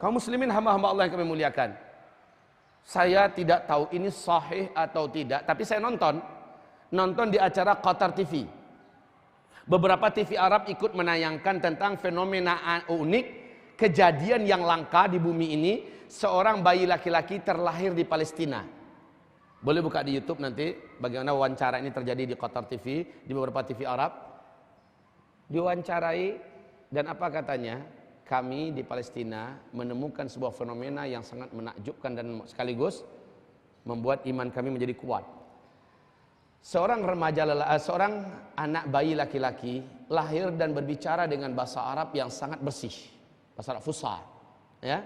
Kaum muslimin hamba-hamba Allah yang kami muliakan. Saya tidak tahu ini sahih atau tidak, tapi saya nonton di acara Qatar TV. Beberapa TV Arab ikut menayangkan tentang fenomena unik, kejadian yang langka di bumi ini, seorang bayi laki-laki terlahir di Palestina. Boleh buka di YouTube nanti bagaimana wawancara ini terjadi di Qatar TV, di beberapa TV Arab. Diwawancarai dan apa katanya? Kami di Palestina menemukan sebuah fenomena yang sangat menakjubkan dan sekaligus membuat iman kami menjadi kuat. Seorang anak bayi laki-laki lahir dan berbicara dengan bahasa Arab yang sangat bersih, bahasa Arab fusha. Ya,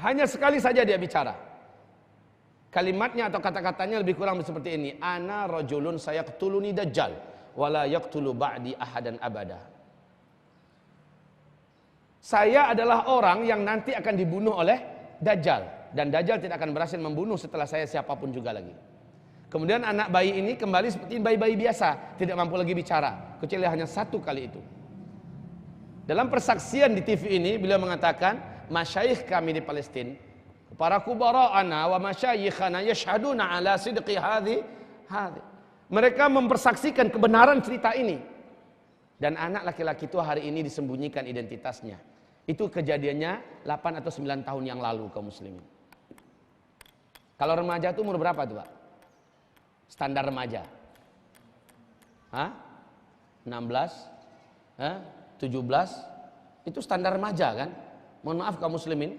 hanya sekali saja dia bicara. Kalimatnya atau kata-katanya lebih kurang seperti ini: Ana rajulun sayaqtuluni dajjal, wala yaqtulu ba'di ahadan abada. Saya adalah orang yang nanti akan dibunuh oleh Dajjal. Dan Dajjal tidak akan berhasil membunuh setelah saya siapapun juga lagi. Kemudian anak bayi ini kembali seperti bayi-bayi biasa. Tidak mampu lagi bicara. Kecuali hanya satu kali itu. Dalam persaksian di TV ini, beliau mengatakan, masyayikh kami di Palestina, para kubara'ana wa masyayikhana yashhaduna ala sidqi hadhi. Mereka mempersaksikan kebenaran cerita ini. Dan anak laki-laki itu hari ini disembunyikan identitasnya. Itu kejadiannya 8 atau 9 tahun yang lalu kaum muslimin. Kalau remaja itu umur berapa tuh Pak? Standar remaja. 16? 17? Itu standar remaja kan? Mohon maaf kaum muslimin.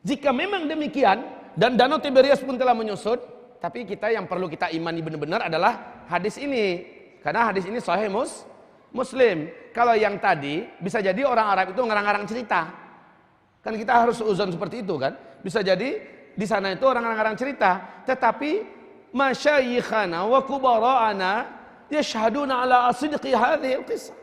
Jika memang demikian dan Danau Tiberias pun telah menyusut, tapi kita yang perlu kita imani benar-benar adalah hadis ini. Karena hadis ini sahih Muslim. Kalau yang tadi bisa jadi orang Arab itu ngarang-ngarang cerita. Kan kita harus uzon seperti itu kan. Bisa jadi di sana itu orang ngarang-ngarang cerita. Tetapi masyayikhana wa kubara'ana yashhaduna ala asidqi hadhil qisah.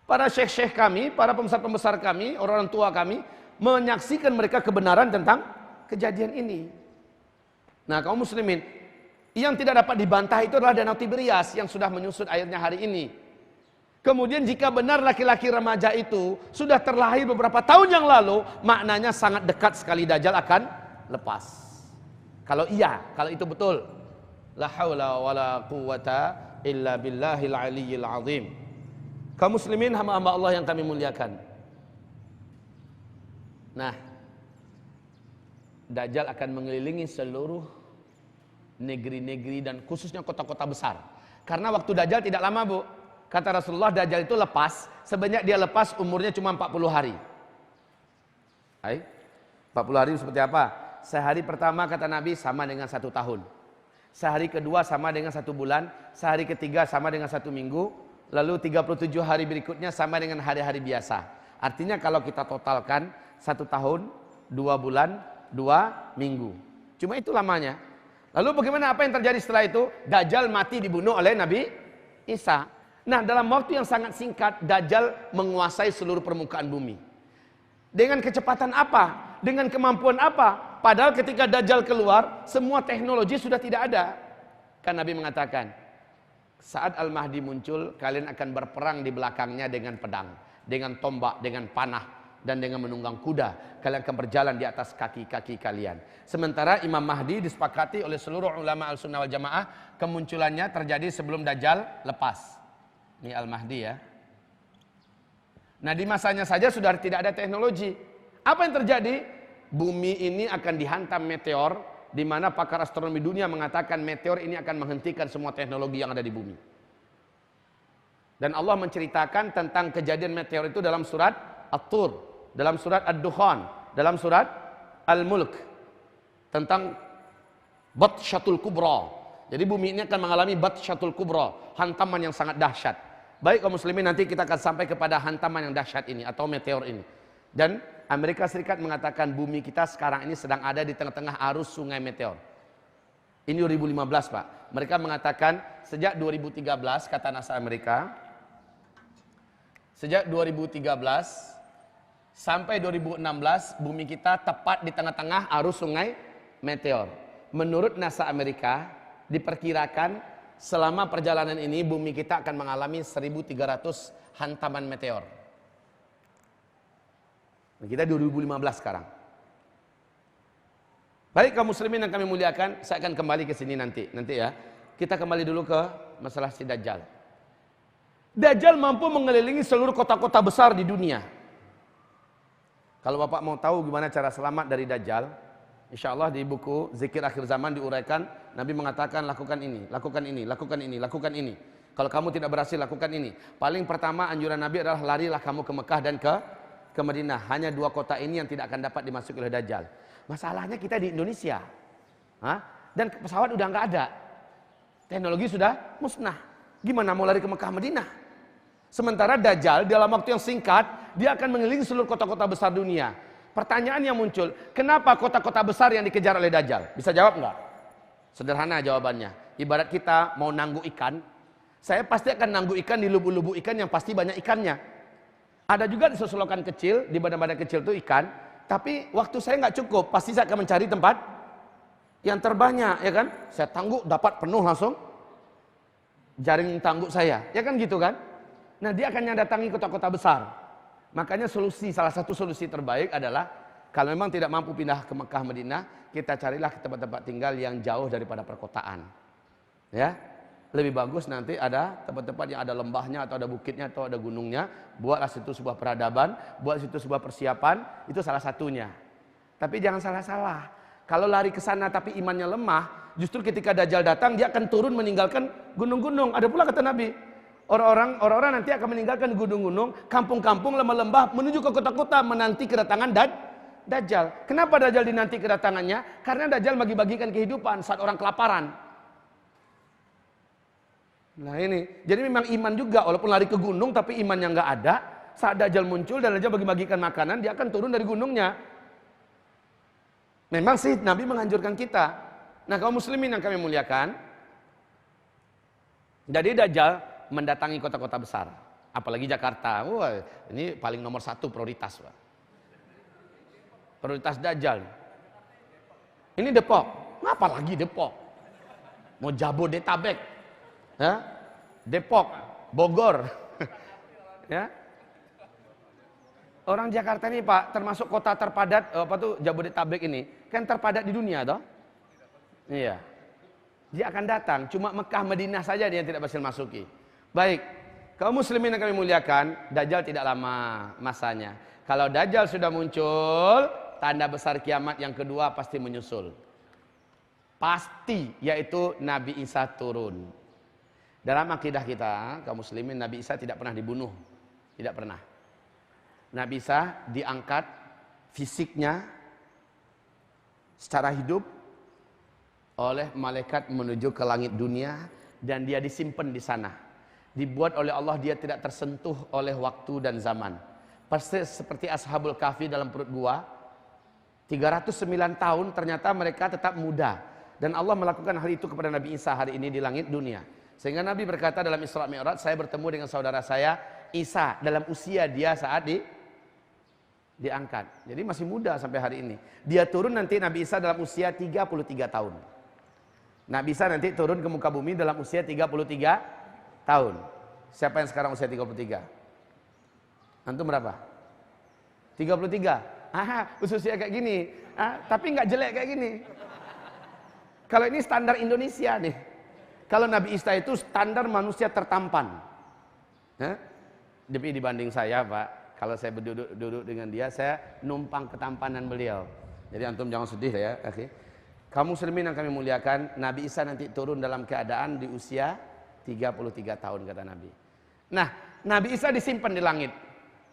Para syekh-syekh kami, para pembesar-pembesar kami, orang-orang tua kami menyaksikan mereka kebenaran tentang kejadian ini. Nah, kaum muslimin, yang tidak dapat dibantah itu adalah Danau Tiberias yang sudah menyusut airnya hari ini. Kemudian jika benar laki-laki remaja itu sudah terlahir beberapa tahun yang lalu, maknanya sangat dekat sekali Dajjal akan lepas. Kalau itu betul. La haula wala quwata illa billahil aliyyil azim. Kaum muslimin hamba-hamba Allah yang kami muliakan. Nah, Dajjal akan mengelilingi seluruh negeri-negeri dan khususnya kota-kota besar. Karena waktu Dajjal tidak lama, Bu. Kata Rasulullah, Dajjal itu lepas, sebanyak dia lepas umurnya cuma 40 hari. 40 hari seperti apa? Sehari pertama kata Nabi sama dengan 1 tahun. Sehari kedua sama dengan 1 bulan. Sehari ketiga sama dengan 1 minggu. Lalu 37 hari berikutnya sama dengan hari-hari biasa. Artinya kalau kita totalkan 1 tahun, 2 bulan, 2 minggu. Cuma itu lamanya. Lalu bagaimana apa yang terjadi setelah itu? Dajjal mati dibunuh oleh Nabi Isa. Nah, dalam waktu yang sangat singkat, Dajjal menguasai seluruh permukaan bumi. Dengan kecepatan apa? Dengan kemampuan apa? Padahal ketika Dajjal keluar, semua teknologi sudah tidak ada. Kan Nabi mengatakan, saat Al-Mahdi muncul, kalian akan berperang di belakangnya dengan pedang, dengan tombak, dengan panah, dan dengan menunggang kuda. Kalian akan berjalan di atas kaki-kaki kalian. Sementara Imam Mahdi disepakati oleh seluruh ulama Al-Sunnah wal Jamaah, kemunculannya terjadi sebelum Dajjal lepas. Ini Al-Mahdi ya. Nah, di masanya saja sudah tidak ada teknologi. Apa yang terjadi? Bumi ini akan dihantam meteor, di mana pakar astronomi dunia mengatakan meteor ini akan menghentikan semua teknologi yang ada di bumi. Dan Allah menceritakan tentang kejadian meteor itu dalam surat At-Tur, dalam surat Ad-Dukhan, dalam surat Al-Mulk, tentang Batsyatul Kubra. Jadi bumi ini akan mengalami Batsyatul Kubra, hantaman yang sangat dahsyat. Baik kaum muslimin, nanti kita akan sampai kepada hantaman yang dahsyat ini atau meteor ini. Dan Amerika Serikat mengatakan bumi kita sekarang ini sedang ada di tengah-tengah arus sungai meteor. Ini 2015 Pak. Mereka mengatakan sejak 2013, kata NASA Amerika, sejak 2013 sampai 2016 bumi kita tepat di tengah-tengah arus sungai meteor. Menurut NASA Amerika, diperkirakan selama perjalanan ini bumi kita akan mengalami 1.300 hantaman meteor. Kita 2015 sekarang. Baik kaum muslimin yang kami muliakan, saya akan kembali ke sini nanti ya. Kita kembali dulu ke masalah si Dajjal. Dajjal mampu mengelilingi seluruh kota-kota besar di dunia. Kalau Bapak mau tahu gimana cara selamat dari Dajjal, insya Allah di buku Zikir Akhir Zaman diuraikan, Nabi mengatakan lakukan ini, lakukan ini, lakukan ini, lakukan ini. Kalau kamu tidak berhasil, lakukan ini. Paling pertama anjuran Nabi adalah larilah kamu ke Mekah dan ke Madinah. Hanya 2 kota ini yang tidak akan dapat dimasuki oleh Dajjal. Masalahnya kita di Indonesia. Dan pesawat udah nggak ada. Teknologi sudah musnah. Gimana mau lari ke Mekah Madinah? Sementara Dajjal dalam waktu yang singkat, dia akan mengelilingi seluruh kota-kota besar dunia. Pertanyaan yang muncul, kenapa kota-kota besar yang dikejar oleh Dajjal? Bisa jawab nggak? Sederhana jawabannya. Ibarat kita mau nanggu ikan, saya pasti akan nanggu ikan di lubuk-lubuk ikan yang pasti banyak ikannya. Ada juga di selokan kecil, di badan-badan kecil itu ikan, tapi waktu saya nggak cukup, pasti saya akan mencari tempat yang terbanyak, ya kan? Saya tangguk dapat penuh langsung jaring tangguk saya, ya kan gitu kan? Nah dia akan mendatangi kota-kota besar. Makanya salah satu solusi terbaik adalah kalau memang tidak mampu pindah ke Mekah Madinah, kita carilah ke tempat-tempat tinggal yang jauh daripada perkotaan. Ya, lebih bagus nanti ada tempat-tempat yang ada lembahnya atau ada bukitnya atau ada gunungnya. Buatlah situ sebuah peradaban, buat situ sebuah persiapan, itu salah satunya. Tapi jangan salah-salah. Kalau lari ke sana tapi imannya lemah, justru ketika Dajjal datang dia akan turun meninggalkan gunung-gunung. Ada pula kata Nabi, orang-orang nanti akan meninggalkan gunung-gunung, kampung-kampung, lembah-lembah menuju ke kota-kota menanti kedatangan Dajjal. Kenapa Dajjal dinanti kedatangannya? Karena Dajjal bagi-bagikan kehidupan saat orang kelaparan. Nah ini, jadi memang iman juga, walaupun lari ke gunung tapi imannya nggak ada, saat Dajjal muncul dan Dajjal bagi-bagikan makanan, dia akan turun dari gunungnya. Memang sih Nabi menganjurkan kita. Nah kaum muslimin yang kami muliakan, jadi Dajjal mendatangi kota-kota besar, apalagi Jakarta. Wah, ini paling nomor 1 prioritas, Pak. Prioritas Dajjal. Ini Depok, ngapa lagi Depok? Mau Jabodetabek, ya? Depok, Bogor, ya. Orang Jakarta ini Pak, termasuk kota terpadat, Jabodetabek ini, kan terpadat di dunia, toh? Iya. Dia akan datang, cuma Mekah Madinah saja dia tidak berhasil masuki. Baik, kaum muslimin yang kami muliakan, Dajjal tidak lama masanya. Kalau Dajjal sudah muncul, tanda besar kiamat yang kedua pasti menyusul. Pasti, yaitu Nabi Isa turun. Dalam akidah kita, kaum muslimin, Nabi Isa tidak pernah dibunuh. Tidak pernah. Nabi Isa diangkat fisiknya secara hidup oleh malaikat menuju ke langit dunia dan dia disimpan di sana. Dibuat oleh Allah, dia tidak tersentuh oleh waktu dan zaman. Persis seperti Ashabul Kahfi dalam perut gua, 309 tahun ternyata mereka tetap muda. Dan Allah melakukan hal itu kepada Nabi Isa hari ini di langit dunia. Sehingga Nabi berkata dalam Isra Mi'raj, saya bertemu dengan saudara saya Isa dalam usia dia saat diangkat. Jadi masih muda sampai hari ini. Dia turun nanti Nabi Isa dalam usia 33 tahun. Nabi Isa nanti turun ke muka bumi dalam usia 33 tahun. Siapa yang sekarang usia 33? Antum berapa? 33. Usia kayak gini. Tapi nggak jelek kayak gini. Kalau ini standar Indonesia nih. Kalau Nabi Isa itu standar manusia tertampan. Tapi dibanding saya, Pak, kalau saya duduk dengan dia, saya numpang ketampanan beliau. Jadi antum jangan sedih ya, oke. Kaum muslimin yang kami muliakan, Nabi Isa nanti turun dalam keadaan di usia 33 tahun kata Nabi. Nah, Nabi Isa disimpan di langit.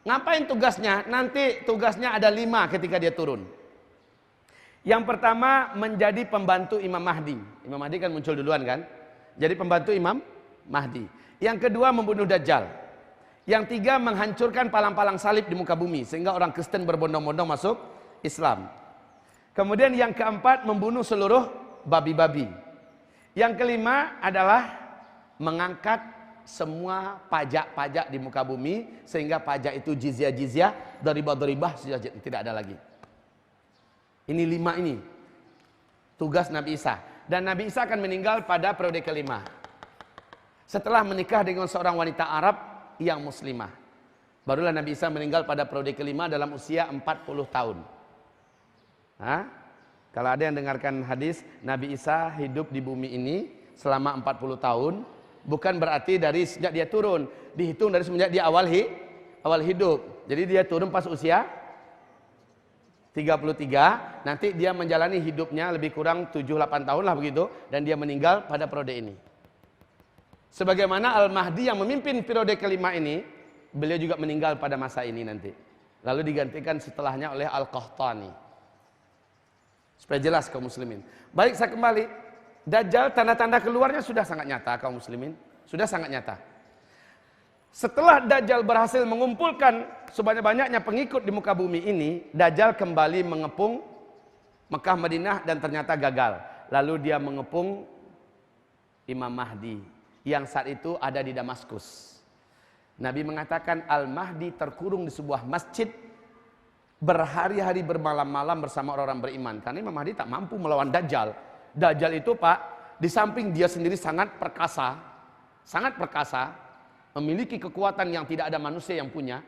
Ngapain tugasnya? Nanti tugasnya ada 5 ketika dia turun. Yang pertama menjadi pembantu Imam Mahdi. Imam Mahdi kan muncul duluan kan? Jadi pembantu Imam Mahdi. Yang kedua membunuh Dajjal. Yang tiga menghancurkan palang-palang salib di muka bumi sehingga orang Kristen berbondong-bondong masuk Islam. Kemudian yang keempat membunuh seluruh babi-babi. Yang kelima adalah mengangkat semua pajak-pajak di muka bumi sehingga pajak itu jizyah-jizyah, dharibah-dharibah sudah tidak ada lagi. Ini 5 ini tugas Nabi Isa. Dan Nabi Isa akan meninggal pada periode kelima. Setelah menikah dengan seorang wanita Arab yang muslimah. Barulah Nabi Isa meninggal pada periode kelima dalam usia 40 tahun. Hah? Kalau ada yang dengarkan hadis, Nabi Isa hidup di bumi ini selama 40 tahun, bukan berarti dari sejak dia turun, dihitung dari semenjak dia awal hidup. Jadi dia turun pas usia 33, nanti dia menjalani hidupnya lebih kurang 7-8 tahun lah begitu, dan dia meninggal pada periode ini. Sebagaimana Al-Mahdi yang memimpin periode kelima ini, beliau juga meninggal pada masa ini nanti. Lalu digantikan setelahnya oleh Al-Qahtani. Supaya jelas kaum muslimin. Baik, saya kembali. Dajjal, tanda-tanda keluarnya sudah sangat nyata kaum muslimin. Sudah sangat nyata. Setelah Dajjal berhasil mengumpulkan sebanyak-banyaknya pengikut di muka bumi ini, Dajjal kembali mengepung Mekah, Madinah, dan ternyata gagal. Lalu dia mengepung Imam Mahdi yang saat itu ada di Damaskus. Nabi mengatakan Al-Mahdi terkurung di sebuah masjid berhari-hari bermalam-malam bersama orang-orang beriman. Karena Imam Mahdi tak mampu melawan Dajjal. Dajjal itu Pak, di samping dia sendiri sangat perkasa, memiliki kekuatan yang tidak ada manusia yang punya.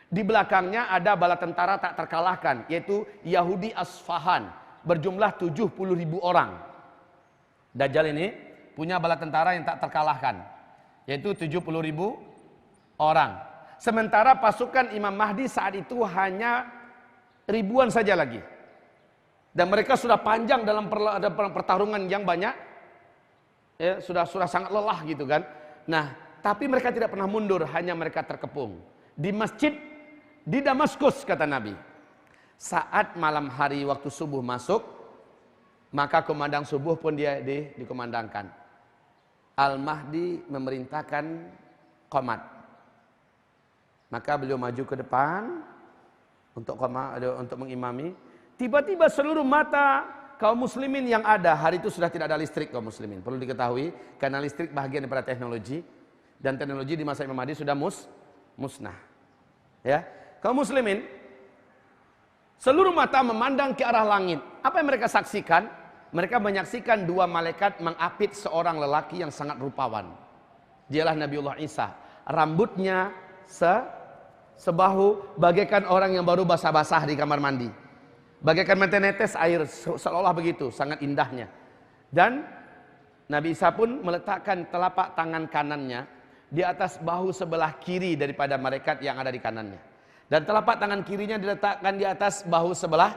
Di belakangnya ada bala tentara tak terkalahkan, yaitu Yahudi Asfahan, berjumlah 70.000 orang. Dajjal ini punya bala tentara yang tak terkalahkan, yaitu 70.000 orang. Sementara pasukan Imam Mahdi saat itu hanya ribuan saja lagi. Dan mereka sudah panjang dalam pertarungan yang banyak. Ya, sudah sangat lelah gitu kan. Nah, tapi mereka tidak pernah mundur, hanya mereka terkepung di masjid di Damaskus, kata Nabi. Saat malam hari waktu subuh masuk, maka kumandang subuh pun dia dikumandangkan. Al-Mahdi memerintahkan qomat. Maka beliau maju ke depan untuk mengimami. Tiba-tiba seluruh mata kaum muslimin yang ada, hari itu sudah tidak ada listrik kaum muslimin. Perlu diketahui, karena listrik bahagian daripada teknologi. Dan teknologi di masa Imam Mahdi sudah musnah. Ya, kaum muslimin, seluruh mata memandang ke arah langit. Apa yang mereka saksikan? Mereka menyaksikan dua malaikat mengapit seorang lelaki yang sangat rupawan. Dialah Nabiullah Isa. Rambutnya sebahu, bagaikan orang yang baru basah-basah di kamar mandi, bagaikan menetes air, seolah begitu, sangat indahnya. Dan Nabi Isa pun meletakkan telapak tangan kanannya di atas bahu sebelah kiri daripada malaikat yang ada di kanannya, dan telapak tangan kirinya diletakkan di atas bahu sebelah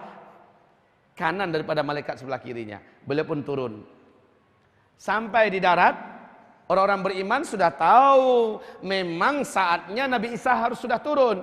kanan daripada malaikat sebelah kirinya. Beliau pun turun sampai di darat. Orang-orang beriman sudah tahu memang saatnya Nabi Isa harus sudah turun.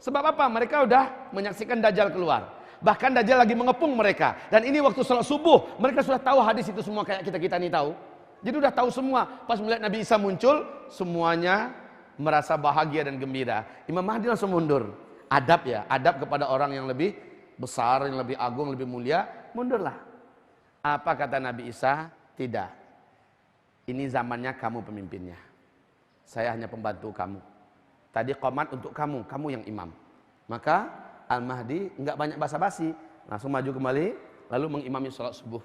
Sebab apa? Mereka sudah menyaksikan Dajjal keluar. Bahkan Dajjal lagi mengepung mereka. Dan ini waktu salat subuh, mereka sudah tahu hadis itu semua kayak kita ini tahu. Jadi sudah tahu semua. Pas melihat Nabi Isa muncul, semuanya merasa bahagia dan gembira. Imam Mahdi langsung mundur. Adab ya, adab kepada orang yang lebih besar, yang lebih agung, lebih mulia, mundurlah. Apa kata Nabi Isa? Tidak. Ini zamannya kamu pemimpinnya. Saya hanya pembantu kamu. Tadi qomat untuk kamu, kamu yang imam. Maka Al-Mahdi enggak banyak basa-basi, langsung maju kembali lalu mengimami salat subuh.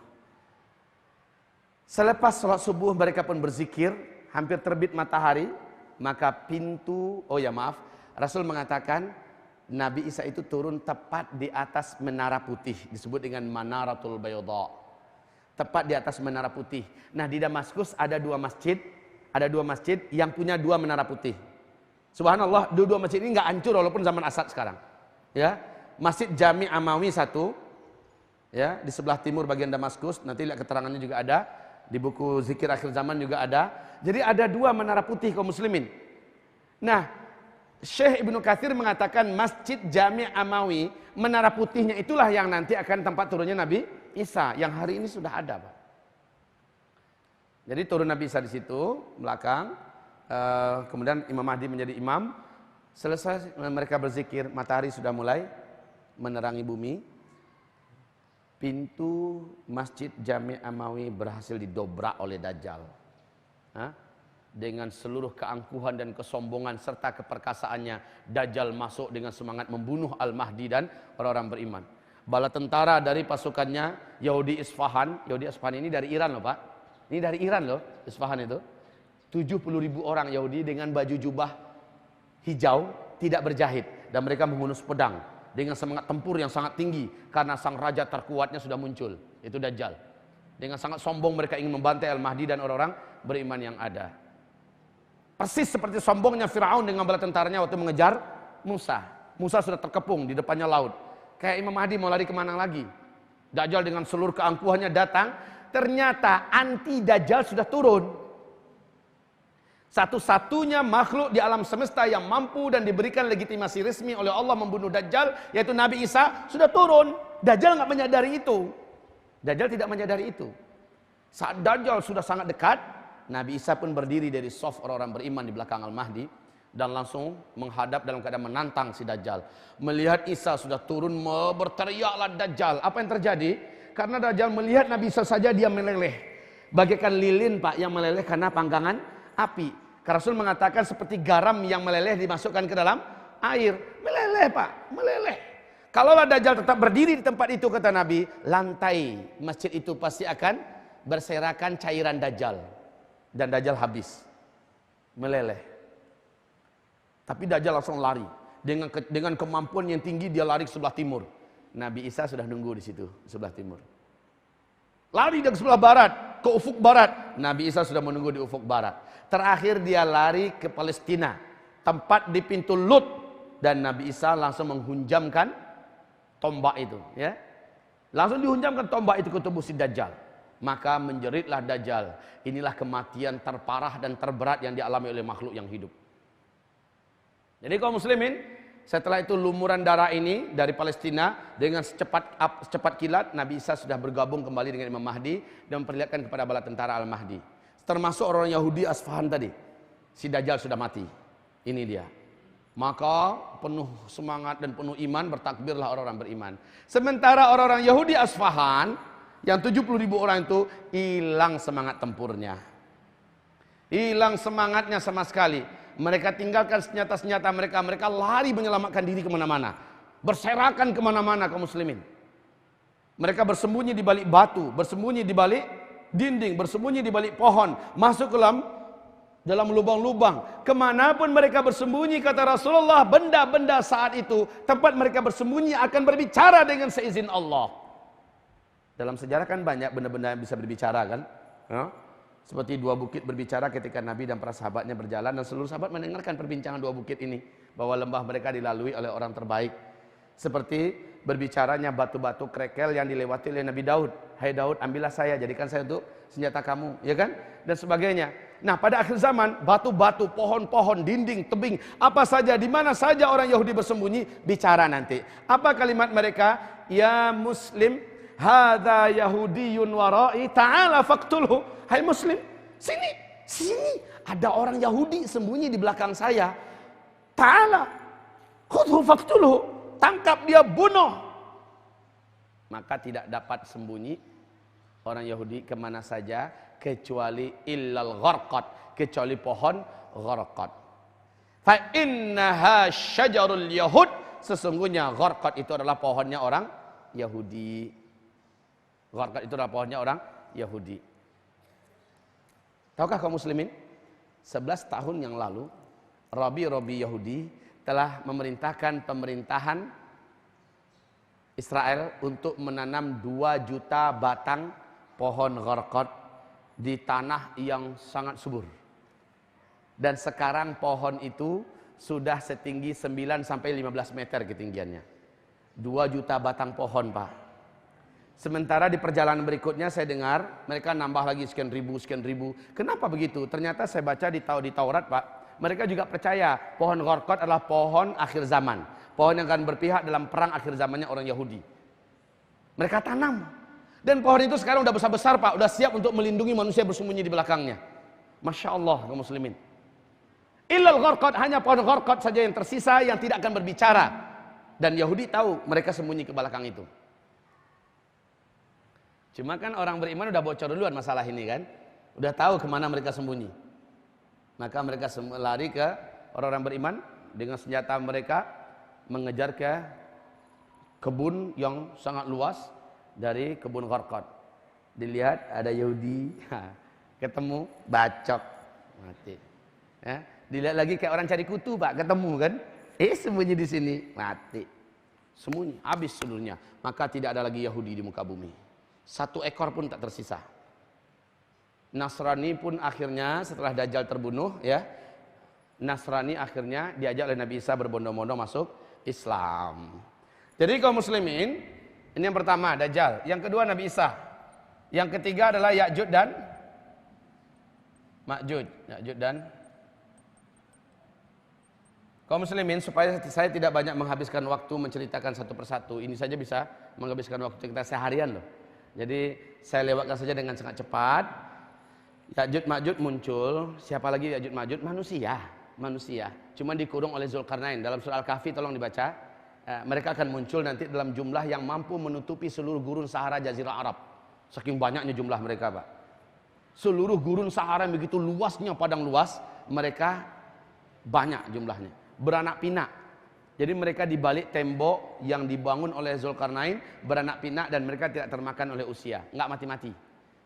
Selepas salat subuh mereka pun berzikir, hampir terbit matahari, maka Rasul mengatakan Nabi Isa itu turun tepat di atas menara putih, disebut dengan Manaratul Bayda. Tepat di atas menara putih. Nah, di Damaskus ada dua masjid yang punya dua menara putih. Subhanallah, dua masjid ini nggak hancur walaupun zaman Asad sekarang. Ya, Masjid Jami Amawi satu, ya, di sebelah timur bagian Damaskus. Nanti lihat keterangannya juga ada di buku Zikir Akhir Zaman juga ada. Jadi ada dua menara putih kaum muslimin. Nah, Syekh Ibnu Katsir mengatakan Masjid Jami Amawi, menara putihnya itulah yang nanti akan tempat turunnya Nabi Isa, yang hari ini sudah ada, Pak. Jadi turun Nabi Isa di situ belakang, kemudian Imam Mahdi menjadi imam. Selesai mereka berzikir, matahari sudah mulai menerangi bumi. Pintu Masjid Jami Amawi berhasil didobrak oleh Dajjal. Dengan seluruh keangkuhan dan kesombongan serta keperkasaannya, Dajjal masuk dengan semangat membunuh Al-Mahdi dan orang-orang beriman. Bala tentara dari pasukannya Yahudi Isfahan ini dari Iran loh Pak. Ini dari Iran loh, Isfahan itu. 70.000 orang Yahudi dengan baju jubah hijau, tidak berjahit. Dan mereka menghunus pedang dengan semangat tempur yang sangat tinggi. Karena sang raja terkuatnya sudah muncul. Itu Dajjal. Dengan sangat sombong mereka ingin membantai Al-Mahdi dan orang-orang beriman yang ada. Persis seperti sombongnya Fir'aun dengan bala tentaranya waktu mengejar Musa. Musa sudah terkepung di depannya laut. Kayak Imam Mahdi mau lari kemana lagi. Dajjal dengan seluruh keangkuhannya datang. Ternyata anti Dajjal sudah turun. Satu-satunya makhluk di alam semesta yang mampu dan diberikan legitimasi resmi oleh Allah membunuh Dajjal, yaitu Nabi Isa, sudah turun. Dajjal nggak menyadari itu. Dajjal tidak menyadari itu. Saat Dajjal sudah sangat dekat, Nabi Isa pun berdiri dari saf orang-orang beriman di belakang Al-Mahdi dan langsung menghadap dalam keadaan menantang si Dajjal. Melihat Isa sudah turun, berteriaklah Dajjal. Apa yang terjadi? Karena Dajjal melihat Nabi Isa saja dia meleleh. Bagaikan lilin Pak yang meleleh karena panggangan api. Rasul mengatakan seperti garam yang meleleh dimasukkan ke dalam air. Meleleh Pak, meleleh. Kalaulah Dajjal tetap berdiri di tempat itu, kata Nabi, lantai masjid itu pasti akan berserakan cairan Dajjal. Dan Dajjal habis. Meleleh. Tapi Dajjal langsung lari. Dengan kemampuan yang tinggi dia lari ke sebelah timur. Nabi Isa sudah nunggu di situ, di sebelah timur. Lari ke sebelah barat, ke ufuk barat. Nabi Isa sudah menunggu di ufuk barat. Terakhir dia lari ke Palestina, tempat di pintu Lut. Dan Nabi Isa langsung menghunjamkan tombak itu. Ya, langsung dihunjamkan tombak itu ke tubuh si Dajjal. Maka menjeritlah Dajjal. Inilah kematian terparah dan terberat yang dialami oleh makhluk yang hidup. Jadi kaum muslimin, setelah itu lumuran darah ini dari Palestina dengan secepat kilat Nabi Isa sudah bergabung kembali dengan Imam Mahdi dan memperlihatkan kepada bala tentara Al-Mahdi. Termasuk orang Yahudi Asfahan tadi. Si Dajjal sudah mati. Ini dia. Maka penuh semangat dan penuh iman bertakbirlah orang-orang beriman. Sementara orang-orang Yahudi Asfahan yang 70.000 orang itu hilang semangat tempurnya. Hilang semangatnya sama sekali. Mereka tinggalkan senjata-senjata mereka. Mereka lari menyelamatkan diri kemana-mana. Berserakan kemana-mana kaum muslimin. Mereka bersembunyi di balik batu. Bersembunyi di balik dinding. Bersembunyi di balik pohon. Masuk ke dalam lubang-lubang. Kemanapun mereka bersembunyi, kata Rasulullah, benda-benda saat itu, tempat mereka bersembunyi akan berbicara dengan seizin Allah. Dalam sejarah kan banyak benda-benda yang bisa berbicara kan. Ya? Seperti dua bukit berbicara ketika Nabi dan para sahabatnya berjalan dan seluruh sahabat mendengarkan perbincangan dua bukit ini. Bahwa lembah mereka dilalui oleh orang terbaik. Seperti berbicaranya batu-batu krekel yang dilewati oleh Nabi Daud. Hai Daud, ambillah saya, jadikan saya untuk senjata kamu. Ya kan? Dan sebagainya. Nah pada akhir zaman, batu-batu, pohon-pohon, dinding, tebing, apa saja, di mana saja orang Yahudi bersembunyi, bicara nanti. Apa kalimat mereka? Ya Muslim, hadza Yahudiyun warai, ta'ala faqtulhu. Hai Muslim, sini, ada orang Yahudi sembunyi di belakang saya. Ta'ala, khudhu faqtulhu, tangkap dia, bunuh. Maka tidak dapat sembunyi orang Yahudi kemana saja, kecuali illal gharqad, kecuali pohon gharqad. Fa innaha syajarul yahud, sesungguhnya gharqad itu adalah pohonnya orang Yahudi. Gharqad itu adalah pohonnya orang Yahudi. Tahukah kaum muslimin, 11 tahun yang lalu Rabi Yahudi telah memerintahkan pemerintahan Israel untuk menanam 2 juta batang pohon gharqad di tanah yang sangat subur. Dan sekarang pohon itu sudah setinggi 9 sampai 15 meter ketinggiannya. 2 juta batang pohon, Pak. Sementara di perjalanan berikutnya saya dengar mereka nambah lagi sekian ribu. Kenapa begitu? Ternyata saya baca di Taurat, Pak. Mereka juga percaya pohon gharqad adalah pohon akhir zaman. Pohon yang akan berpihak dalam perang akhir zamannya orang Yahudi. Mereka tanam. Dan pohon itu sekarang udah besar-besar, Pak. Udah siap untuk melindungi manusia bersembunyi di belakangnya. Masya Allah, kaum muslimin. Illal gharqad, hanya pohon gharqad saja yang tersisa yang tidak akan berbicara. Dan Yahudi tahu mereka sembunyi ke belakang itu. Cuma kan orang beriman udah bocor duluan masalah ini kan. Udah tahu kemana mereka sembunyi. Maka mereka lari ke orang-orang beriman dengan senjata mereka mengejar ke kebun yang sangat luas dari kebun gharqad. Dilihat ada Yahudi, ketemu bacok, mati. Ya, dilihat lagi kayak orang cari kutu, Pak, ketemu kan. Sembunyi di sini, mati. Sembunyi, habis seluruhnya. Maka tidak ada lagi Yahudi di muka bumi. Satu ekor pun tak tersisa. Nasrani pun akhirnya setelah Dajjal terbunuh, ya, Nasrani akhirnya diajak oleh Nabi Isa berbondong-bondong masuk Islam. Jadi kaum muslimin, ini yang pertama Dajjal, yang kedua Nabi Isa, yang ketiga adalah Ya'juj dan Ma'juj. Ya'juj dan kaum muslimin, supaya saya tidak banyak menghabiskan waktu menceritakan satu persatu, ini saja bisa menghabiskan waktu kita seharian loh. Jadi saya lewatkan saja dengan sangat cepat. Ya'juj Ma'juj muncul. Siapa lagi Ya'juj Ma'juj? Manusia. Cuma dikurung oleh Zulkarnain. Dalam surah Al-Kahfi tolong dibaca. Mereka akan muncul nanti dalam jumlah yang mampu menutupi seluruh gurun Sahara Jazirah Arab. Saking banyaknya jumlah mereka, Pak. Seluruh gurun Sahara yang begitu luasnya, padang luas, mereka banyak jumlahnya. Beranak pinak. Jadi mereka di balik tembok yang dibangun oleh Zulkarnain beranak pinak dan mereka tidak termakan oleh usia, nggak mati-mati.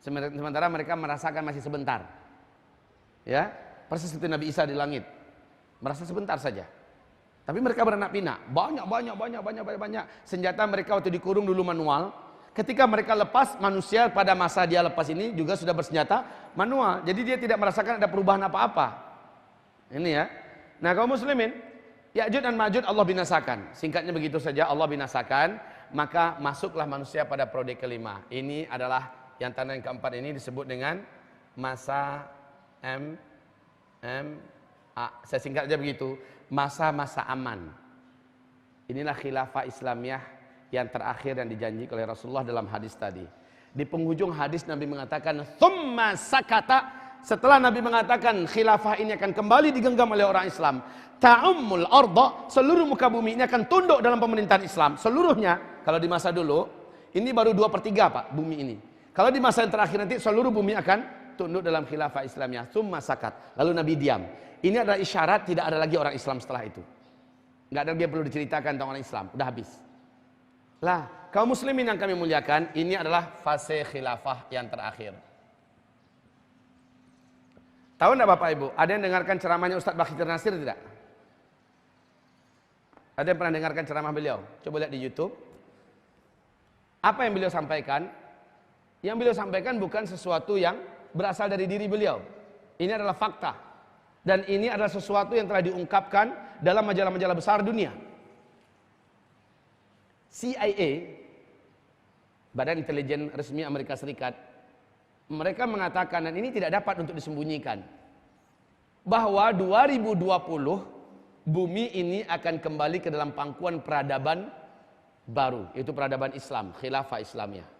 Sementara mereka merasakan masih sebentar. Ya, persis seperti Nabi Isa di langit. Merasa sebentar saja. Tapi mereka beranak pinak, banyak. Senjata mereka waktu dikurung dulu manual. Ketika mereka lepas, manusia pada masa dia lepas ini juga sudah bersenjata manual. Jadi dia tidak merasakan ada perubahan apa-apa. Ini ya. Nah, kaum muslimin, Ya'juj dan Ma'juj Allah binasakan. Singkatnya begitu saja, Allah binasakan. Maka masuklah manusia pada periode kelima. Ini adalah yang tanda yang keempat ini disebut dengan masa saya singkat aja begitu, masa-masa aman. Inilah khilafah Islamiyah yang terakhir yang dijanjikan oleh Rasulullah dalam hadis tadi. Di penghujung hadis Nabi mengatakan, "Tsumma sakata." Setelah Nabi mengatakan khilafah ini akan kembali digenggam oleh orang Islam, ta'ummul arda, seluruh muka bumi ini akan tunduk dalam pemerintahan Islam seluruhnya. Kalau di masa dulu ini baru 2/3 Pak bumi ini. Kalau di masa yang terakhir nanti seluruh bumi akan tunduk dalam khilafah Islamiyah. Tsumma sakat. Lalu Nabi diam. Ini adalah isyarat tidak ada lagi orang Islam setelah itu. Enggak ada lagi yang perlu diceritakan tentang orang Islam, udah habis. Lah, kaum muslimin yang kami muliakan, ini adalah fase khilafah yang terakhir. Tahu enggak Bapak Ibu? Ada yang dengarkan ceramahnya Ustadz Bakhtir Nasir tidak? Ada yang pernah dengarkan ceramah beliau? Coba lihat di YouTube. Apa yang beliau sampaikan? Yang beliau sampaikan bukan sesuatu yang berasal dari diri beliau. Ini adalah fakta. Dan ini adalah sesuatu yang telah diungkapkan dalam majalah-majalah besar dunia. CIA, Badan Intelijen Resmi Amerika Serikat, mereka mengatakan, dan ini tidak dapat untuk disembunyikan, bahwa 2020 bumi ini akan kembali ke dalam pangkuan peradaban baru, yaitu peradaban Islam, khilafah Islamiyah.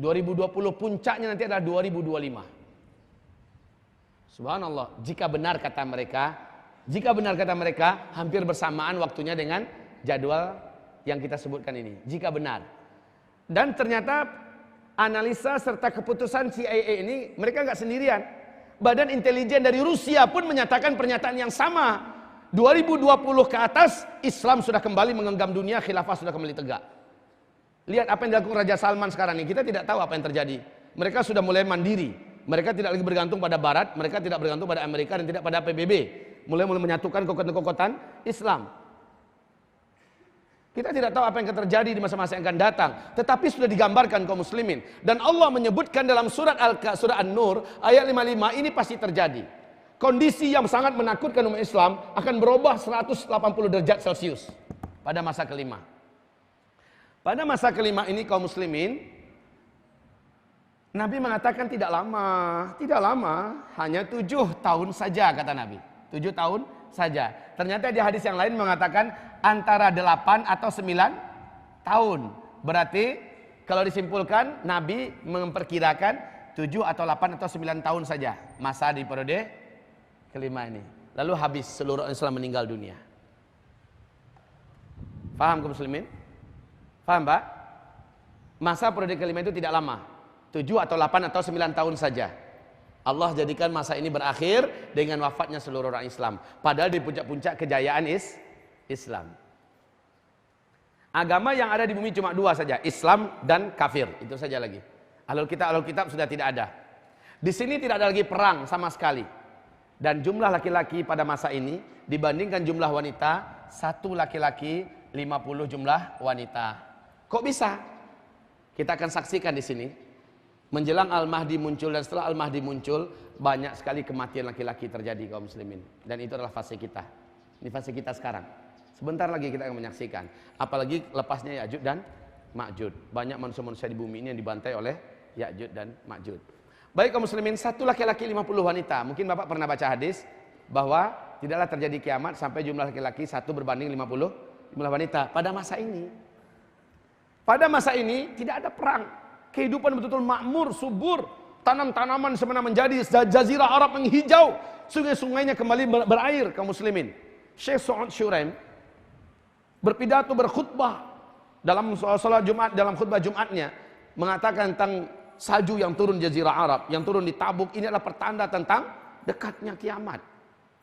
2020 puncaknya nanti adalah 2025. Subhanallah, jika benar kata mereka, hampir bersamaan waktunya dengan jadwal yang kita sebutkan ini. Jika benar. Dan ternyata analisa serta keputusan CIA ini mereka nggak sendirian. Badan intelijen dari Rusia pun menyatakan pernyataan yang sama. 2020 ke atas Islam sudah kembali menggenggam dunia, khilafah sudah kembali tegak. Lihat apa yang dilakukan Raja Salman sekarang ini. Kita tidak tahu apa yang terjadi. Mereka sudah mulai mandiri. Mereka tidak lagi bergantung pada Barat. Mereka tidak bergantung pada Amerika dan tidak pada PBB. Mulai menyatukan kekuatan-kekuatan Islam. Kita tidak tahu apa yang akan terjadi di masa-masa yang akan datang. Tetapi sudah digambarkan kaum muslimin. Dan Allah menyebutkan dalam surat An-Nur ayat 55 ini pasti terjadi. Kondisi yang sangat menakutkan umat Islam akan berubah 180 derajat Celcius pada masa kelima. Pada masa kelima ini kaum muslimin, Nabi mengatakan tidak lama, hanya 7 tahun saja kata Nabi. 7 tahun saja. Ternyata di hadis yang lain mengatakan antara 8 atau 9 tahun. Berarti kalau disimpulkan Nabi memperkirakan 7 atau 8 atau 9 tahun saja masa di periode kelima ini. Lalu habis seluruh Islam meninggal dunia. Paham kaum muslimin? Paham Pak? Masa periode kelima itu tidak lama. 7 atau 8 atau 9 tahun saja. Allah jadikan masa ini berakhir dengan wafatnya seluruh orang Islam. Padahal di puncak-puncak kejayaan Islam. Agama yang ada di bumi cuma 2 saja, Islam dan kafir. Itu saja lagi. Ahlul kitab sudah tidak ada. Di sini tidak ada lagi perang sama sekali. Dan jumlah laki-laki pada masa ini dibandingkan jumlah wanita, satu laki-laki 50 jumlah wanita. Kok bisa? Kita akan saksikan di sini. Menjelang Al-Mahdi muncul dan setelah Al-Mahdi muncul, banyak sekali kematian laki-laki terjadi kaum muslimin. Dan itu adalah fase kita. Ini fase kita sekarang. Sebentar lagi kita akan menyaksikan. Apalagi lepasnya Ya'juj dan Ma'juj. Banyak manusia-manusia di bumi ini yang dibantai oleh Ya'juj dan Ma'juj. Baik kaum muslimin, satu laki-laki 50 wanita. Mungkin Bapak pernah baca hadis bahwa tidaklah terjadi kiamat sampai jumlah laki-laki satu berbanding 50 jumlah wanita. Pada masa ini tidak ada perang. Kehidupan betul-betul makmur, subur. Tanam-tanaman semena menjadi, jazirah Arab menghijau. Sungai-sungainya kembali berair kaum muslimin. Syekh Su'ud Syuraim berpidato, berkhutbah dalam salat Jumat, dalam khutbah Jumatnya mengatakan tentang salju yang turun jazirah Arab, yang turun di Tabuk. Ini adalah pertanda tentang dekatnya kiamat.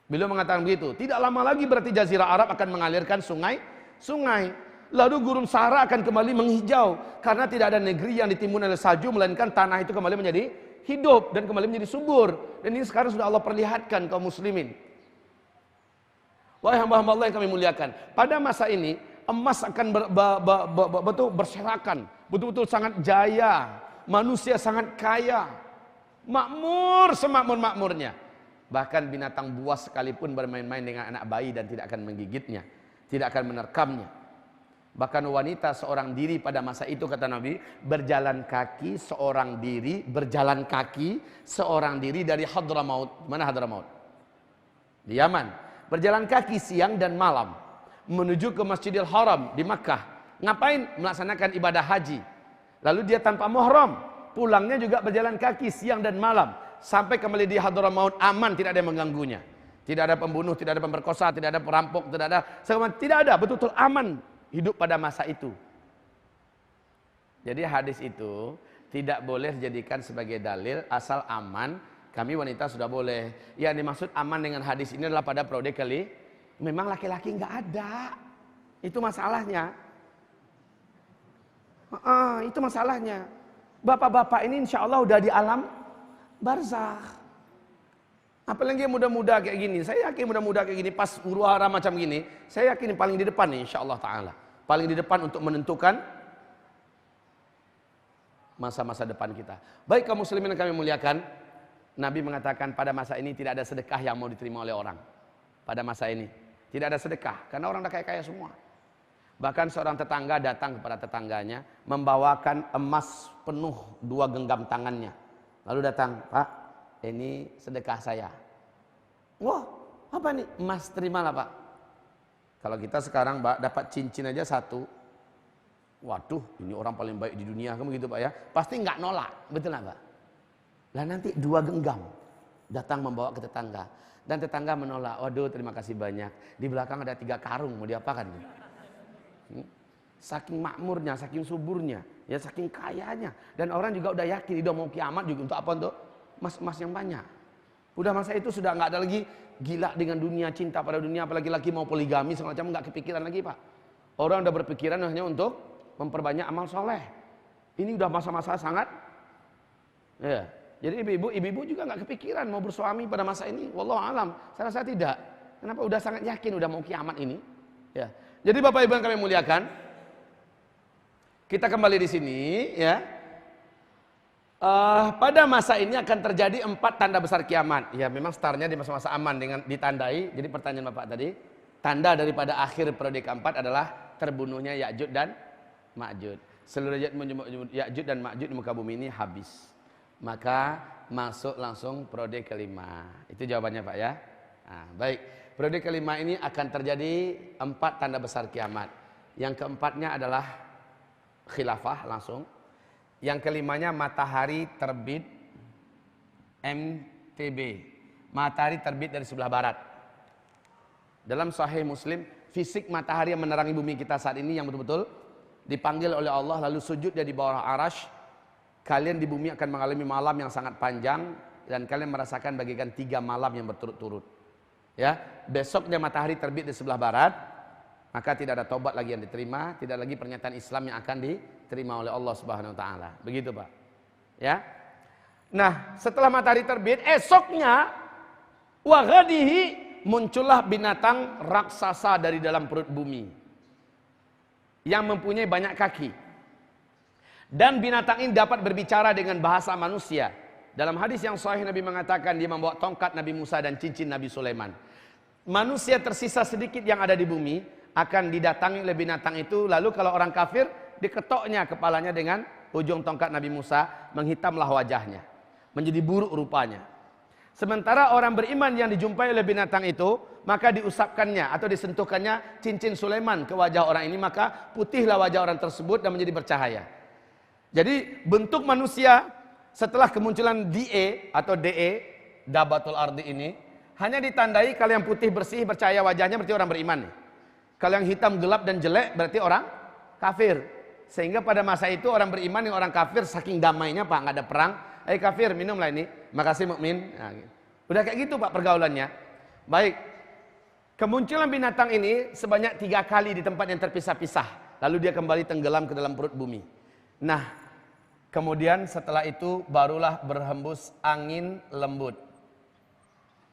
Beliau mengatakan begitu. Tidak lama lagi berarti jazirah Arab akan mengalirkan sungai. Lalu gurun Sahara akan kembali menghijau. Karena tidak ada negeri yang ditimbun oleh salju, melainkan tanah itu kembali menjadi hidup dan kembali menjadi subur. Dan ini sekarang sudah Allah perlihatkan kaum muslimin. Wahai hamba-hamba Allah yang kami muliakan, pada masa ini emas akan berserakan, betul-betul sangat jaya. Manusia sangat kaya, makmur semakmur-makmurnya. Bahkan binatang buas sekalipun bermain-main dengan anak bayi dan tidak akan menggigitnya, tidak akan menerkamnya. Bahkan wanita seorang diri pada masa itu, kata Nabi, berjalan kaki seorang diri dari Hadramaut. Mana Hadramaut? Di Yaman. Berjalan kaki siang dan malam menuju ke Masjidil Haram di Makkah. Ngapain? Melaksanakan ibadah haji. Lalu dia tanpa muhram, pulangnya juga berjalan kaki siang dan malam sampai kembali di Hadramaut aman, tidak ada yang mengganggunya. Tidak ada pembunuh, tidak ada pemberkosa, tidak ada perampok, tidak ada, betul-betul aman hidup pada masa itu. Jadi hadis itu tidak boleh dijadikan sebagai dalil asal aman. Kami wanita sudah boleh. Yang dimaksud aman dengan hadis ini adalah pada periode kali memang laki-laki nggak ada. Itu masalahnya. Itu masalahnya. Bapak-bapak ini insya Allah udah di alam barzakh. Apalagi yang muda-muda kayak gini. Saya yakin muda-muda kayak gini pas huru-hara macam gini, saya yakin paling di depan nih insya Allah Ta'ala. Paling di depan untuk menentukan masa-masa depan kita. Baik kaum muslimin yang kami muliakan, Nabi mengatakan pada masa ini tidak ada sedekah yang mau diterima oleh orang. Pada masa ini tidak ada sedekah karena orang udah kaya-kaya semua. Bahkan seorang tetangga datang kepada tetangganya membawakan emas penuh 2 genggam tangannya. Lalu datang, "Pak, ini sedekah saya." "Wah, apa nih?" "Emas, terimalah Pak." Kalau kita sekarang Pak dapat cincin aja 1. Waduh, ini orang paling baik di dunia, kamu gitu Pak ya. Pasti nggak nolak, betul nggak Pak? Lah nanti 2 genggam datang membawa ke tetangga. Dan tetangga menolak, "Waduh, terima kasih banyak. Di belakang ada 3 karung, mau diapakan?" Saking makmurnya, saking suburnya, ya saking kayanya. Dan orang juga udah yakin, udah mau kiamat juga untuk apa? Untuk emas-emas yang banyak. Udah masa itu sudah nggak ada lagi gila dengan dunia, cinta pada dunia, apalagi lagi mau poligami segala macam, nggak kepikiran lagi Pak. Orang udah berpikiran hanya untuk memperbanyak amal soleh. Ini udah masa-masa sangat, ya. Jadi ibu-ibu juga nggak kepikiran mau bersuami pada masa ini. Wallahu alam, saya rasa tidak. Kenapa? Udah sangat yakin udah mau kiamat ini. Ya. Jadi Bapak Ibu yang kami muliakan, kita kembali di sini ya. Pada masa ini akan terjadi 4 tanda besar kiamat. Ya memang startnya di masa-masa aman dengan ditandai. Jadi pertanyaan Bapak tadi, tanda daripada akhir periode keempat adalah terbunuhnya Ya'juj dan Ma'juj. Seluruh Ya'juj dan Ma'juj di muka bumi ini habis. Maka masuk langsung periode kelima. Itu jawabannya Pak ya. Nah, baik. Periode kelima ini akan terjadi 4 tanda besar kiamat. Yang keempatnya adalah khilafah langsung. Yang kelimanya matahari terbit MTB. Matahari terbit dari sebelah barat. Dalam Sahih Muslim, fisik matahari yang menerangi bumi kita saat ini yang betul-betul dipanggil oleh Allah lalu sujud di bawah arasy. Kalian di bumi akan mengalami malam yang sangat panjang dan kalian merasakan bagikan 3 malam yang berturut-turut. Ya, besoknya matahari terbit di sebelah barat, maka tidak ada tobat lagi yang diterima, tidak lagi pernyataan Islam yang akan diterima oleh Allah Subhanahu wa taala. Begitu, Pak. Ya. Nah, setelah matahari terbit, esoknya Wa ghadihi, muncullah binatang raksasa dari dalam perut bumi yang mempunyai banyak kaki. Dan binatang ini dapat berbicara dengan bahasa manusia. Dalam hadis yang sahih Nabi mengatakan dia membawa tongkat Nabi Musa dan cincin Nabi Sulaiman. Manusia tersisa sedikit yang ada di bumi akan didatangi oleh binatang itu. Lalu kalau orang kafir, diketoknya kepalanya dengan ujung tongkat Nabi Musa, menghitamlah wajahnya, menjadi buruk rupanya. Sementara orang beriman yang dijumpai oleh binatang itu, maka diusapkannya atau disentuhkannya cincin Sulaiman ke wajah orang ini, maka putihlah wajah orang tersebut dan menjadi bercahaya. Jadi bentuk manusia setelah kemunculan DE atau DE, Dabatul Ardi ini, hanya ditandai kalau yang putih bersih bercahaya wajahnya berarti orang beriman. Kalau yang hitam gelap dan jelek berarti orang kafir. Sehingga pada masa itu orang beriman dengan orang kafir saking damainya Pak, nggak ada perang. Kafir, minumlah ini. Makasih mukmin. Nah, gitu. Udah kayak gitu Pak pergaulannya. Baik. Kemunculan binatang ini sebanyak 3 kali di tempat yang terpisah-pisah. Lalu dia kembali tenggelam ke dalam perut bumi. Nah, kemudian setelah itu barulah berhembus angin lembut.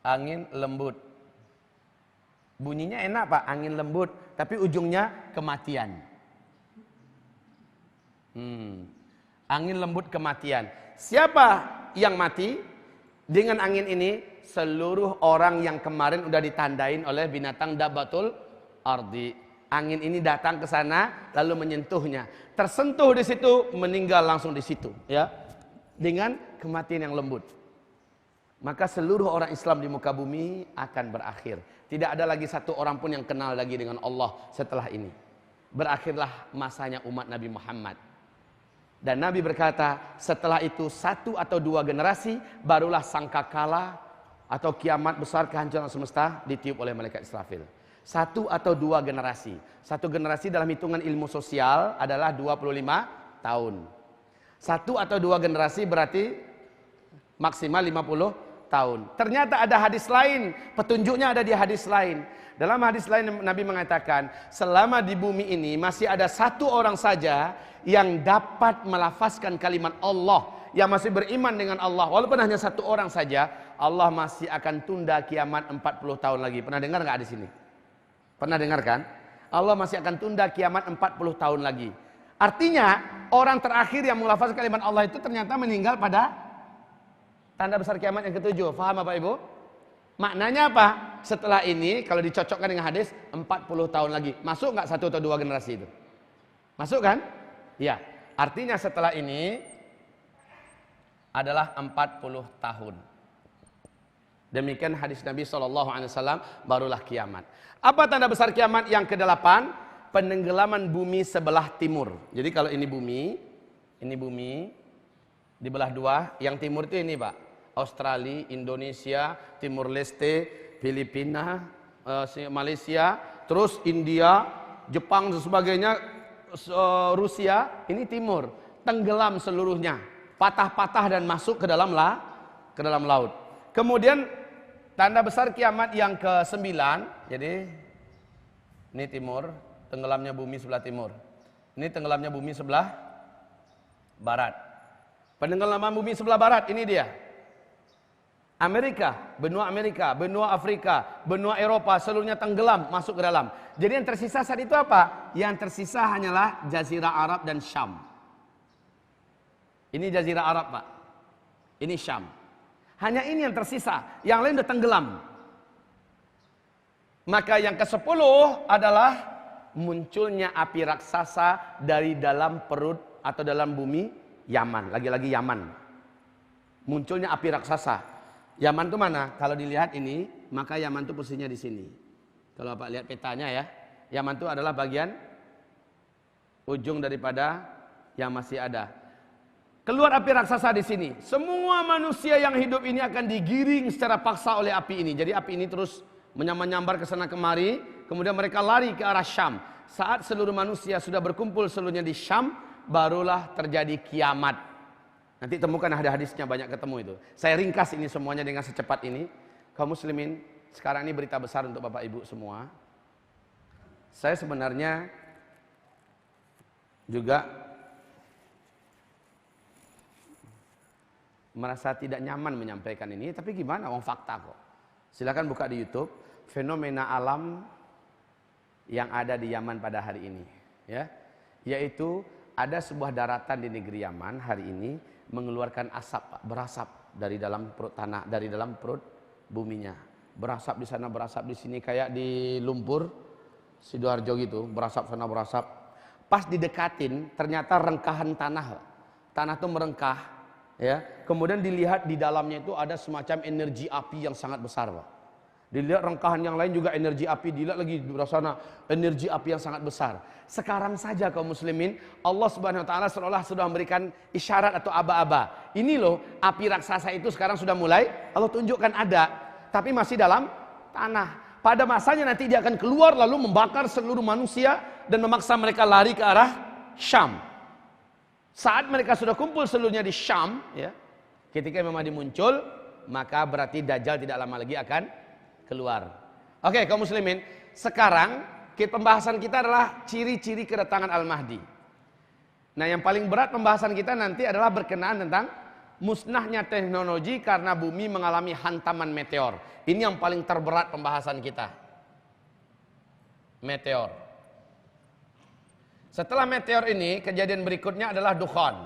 Angin lembut. Bunyinya enak Pak, angin lembut. Tapi ujungnya kematian. Angin lembut kematian. Siapa yang mati dengan angin ini? Seluruh orang yang kemarin udah ditandain oleh binatang Dabatul Ardi. Angin ini datang ke sana lalu menyentuhnya. Tersentuh di situ, meninggal langsung di situ, ya. Dengan kematian yang lembut. Maka seluruh orang Islam di muka bumi akan berakhir. Tidak ada lagi satu orang pun yang kenal lagi dengan Allah setelah ini. Berakhirlah masanya umat Nabi Muhammad. Dan Nabi berkata, setelah itu 1 atau 2 generasi, barulah sangkakala atau kiamat besar kehancuran semesta ditiup oleh malaikat Israfil. 1 atau 2 generasi. 1 generasi dalam hitungan ilmu sosial adalah 25 tahun. 1 atau 2 generasi berarti maksimal 50 tahun. Ternyata ada hadis lain, petunjuknya ada di hadis lain. Dalam hadis lain Nabi mengatakan, selama di bumi ini masih ada 1 orang saja yang dapat melafazkan kalimat Allah, yang masih beriman dengan Allah. Walaupun hanya 1 orang saja, Allah masih akan tunda kiamat 40 tahun lagi. Pernah dengar nggak di sini? Pernah dengar kan? Allah masih akan tunda kiamat 40 tahun lagi. Artinya, orang terakhir yang melafazkan kalimat Allah itu ternyata meninggal pada tanda besar kiamat yang ke-7. Faham Bapak Ibu? Maknanya apa? Setelah ini kalau dicocokkan dengan hadis 40 tahun lagi. Masuk nggak 1 atau 2 generasi itu? Masuk kan? Ya. Artinya setelah ini adalah 40 tahun. Demikian hadis Nabi SAW, barulah kiamat. Apa tanda besar kiamat yang ke-8? Penenggelaman bumi sebelah timur. Jadi kalau ini bumi, dibelah 2. Yang timur itu ini Pak. Australia, Indonesia, Timur Leste, Filipina, Malaysia, terus India, Jepang dan sebagainya, Rusia, ini timur. Tenggelam seluruhnya, patah-patah dan masuk ke dalam laut. Kemudian tanda besar kiamat yang ke-9, jadi ini timur, tenggelamnya bumi sebelah timur. Ini tenggelamnya bumi sebelah barat. Penenggelaman bumi sebelah barat ini dia. Amerika, benua Afrika, benua Eropa, seluruhnya tenggelam masuk ke dalam. Jadi yang tersisa saat itu apa? Yang tersisa hanyalah Jazirah Arab dan Syam. Ini Jazirah Arab Pak. Ini Syam. Hanya ini yang tersisa. Yang lain sudah tenggelam. Maka yang ke-10 adalah munculnya api raksasa dari dalam perut atau dalam bumi Yaman. Lagi-lagi Yaman. Munculnya api raksasa. Yaman itu mana? Kalau dilihat ini, maka Yaman itu posisinya di sini. Kalau Bapak lihat petanya ya, Yaman itu adalah bagian ujung daripada yang masih ada. Keluar api raksasa di sini. Semua manusia yang hidup ini akan digiring secara paksa oleh api ini. Jadi api ini terus menyambar ke sana kemari, kemudian mereka lari ke arah Syam. Saat seluruh manusia sudah berkumpul seluruhnya di Syam, barulah terjadi kiamat. Nanti temukan ada hadisnya, banyak ketemu itu. Saya ringkas ini semuanya dengan secepat ini. Kaum muslimin, sekarang ini berita besar untuk Bapak Ibu semua. Saya sebenarnya juga merasa tidak nyaman menyampaikan ini, tapi gimana, wong fakta kok. Silakan buka di YouTube fenomena alam yang ada di Yaman pada hari ini, ya. Yaitu ada sebuah daratan di negeri Yaman hari ini mengeluarkan asap, Pak, berasap dari dalam perut tanah, dari dalam perut buminya. Berasap di sana, berasap di sini, kayak di lumpur Sidoarjo gitu, berasap sana berasap. Pas didekatin ternyata rengkahan tanah. Tanah itu merengkah, ya. Kemudian dilihat di dalamnya itu ada semacam energi api yang sangat besar, Pak. Dilihat rengkahan yang lain juga energi api, dilihat lagi di sana energi api yang sangat besar. Sekarang saja kaum muslimin, Allah Subhanahu wa taala seolah sudah memberikan isyarat atau aba-aba. Ini loh, api raksasa itu sekarang sudah mulai Allah tunjukkan ada, tapi masih dalam tanah. Pada masanya nanti dia akan keluar lalu membakar seluruh manusia dan memaksa mereka lari ke arah Syam. Saat mereka sudah kumpul seluruhnya di Syam, ya, ketika Imam Mahdi muncul, maka berarti Dajjal tidak lama lagi akan keluar. Oke, kaum muslimin, sekarang pembahasan kita adalah ciri-ciri kedatangan Al-Mahdi. Nah, yang paling berat pembahasan kita nanti adalah berkenaan tentang musnahnya teknologi karena bumi mengalami hantaman meteor. Ini yang paling terberat pembahasan kita. Meteor. Setelah meteor ini, kejadian berikutnya adalah dukhan.